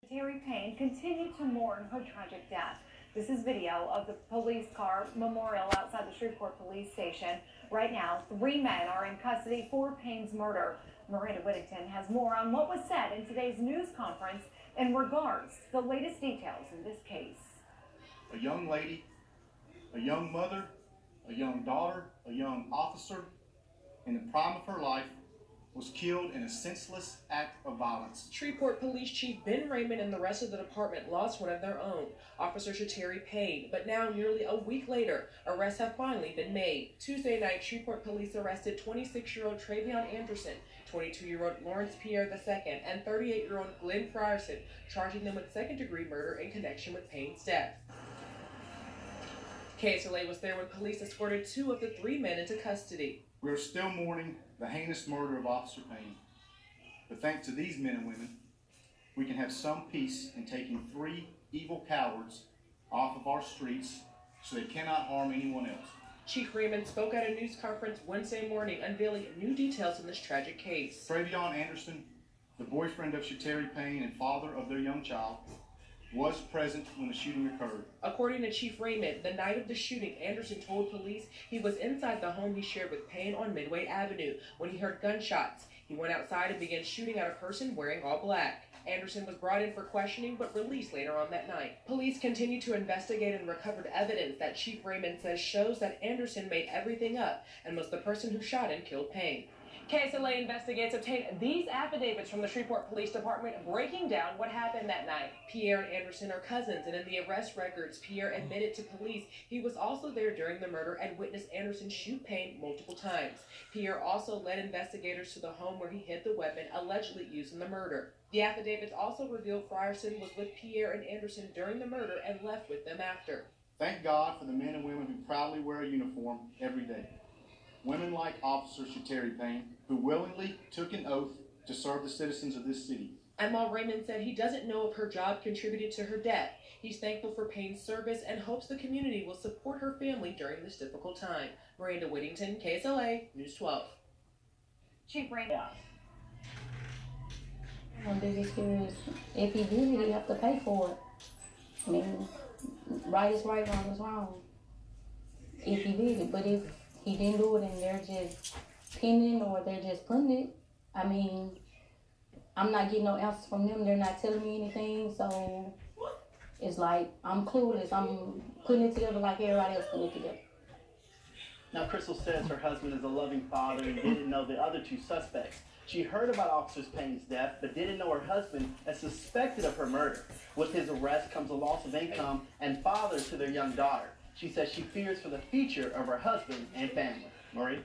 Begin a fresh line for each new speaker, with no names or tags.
Chateri Payne continued to mourn her tragic death. This is video of the police car memorial outside the Shreveport police station. Right now, 3 men are in custody for Payne's murder. Miranda Whittington has more on what was said in today's news conference in regards to the latest details in this case.
A young lady, a young mother, a young daughter, a young officer, in the prime of her life, was killed in a senseless act of violence.
Shreveport Police Chief Ben Raymond and the rest of the department lost one of their own, Officer Chateri Payne, but now, nearly a week later, arrests have finally been made. Tuesday night, Shreveport police arrested 26-year-old Travion Anderson, 22-year-old Lawrence Pierre II, and 38-year-old Glenn Frierson, charging them with second-degree murder in connection with Payne's death. KSLA was there when police escorted 2 of the 3 men into custody.
We are still mourning the heinous murder of Officer Payne, but thanks to these men and women, we can have some peace in taking 3 evil cowards off of our streets so they cannot harm anyone else.
Chief Raymond spoke at a news conference Wednesday morning unveiling new details in this tragic case.
Travion Anderson, the boyfriend of Chateri Payne and father of their young child, was present when the shooting occurred.
According to Chief Raymond, the night of the shooting, Anderson told police he was inside the home he shared with Payne on Midway Avenue when he heard gunshots. He went outside and began shooting at a person wearing all black. Anderson was brought in for questioning but released later on that night. Police continue to investigate and recovered evidence that Chief Raymond says shows that Anderson made everything up and was the person who shot and killed Payne. KSLA investigators obtained these affidavits from the Shreveport Police Department breaking down what happened that night. Pierre and Anderson are cousins, and in the arrest records, Pierre admitted to police he was also there during the murder and witnessed Anderson shoot Payne multiple times. Pierre also led investigators to the home where he hid the weapon allegedly used in the murder. The affidavits also revealed Frierson was with Pierre and Anderson during the murder and left with them after.
Thank God for the men and women who proudly wear a uniform every day. Women like Officer Chateri Payne, who willingly took an oath to serve the citizens of this city.
And while Raymond said he doesn't know if her job contributed to her death, he's thankful for Payne's service and hopes the community will support her family during this difficult time. Miranda Whittington, KSLA, News 12.
Chief Raymond.
My biggest fear is if he did it, he have to pay for it. I mean, right is right, wrong is wrong. If he did it, but if he didn't do it and they're just pinning or they're just putting it, I mean, I'm not getting no answers from them. They're not telling me anything, so it's like I'm clueless. I'm putting it together like everybody else putting it together.
Now, Crystal says her husband is a loving father and didn't know the other 2 suspects. She heard about Officer Payne's death, but didn't know her husband as suspected of her murder. With his arrest comes a loss of income and father to their young daughter. She says she fears for the future of her husband and family. Marie?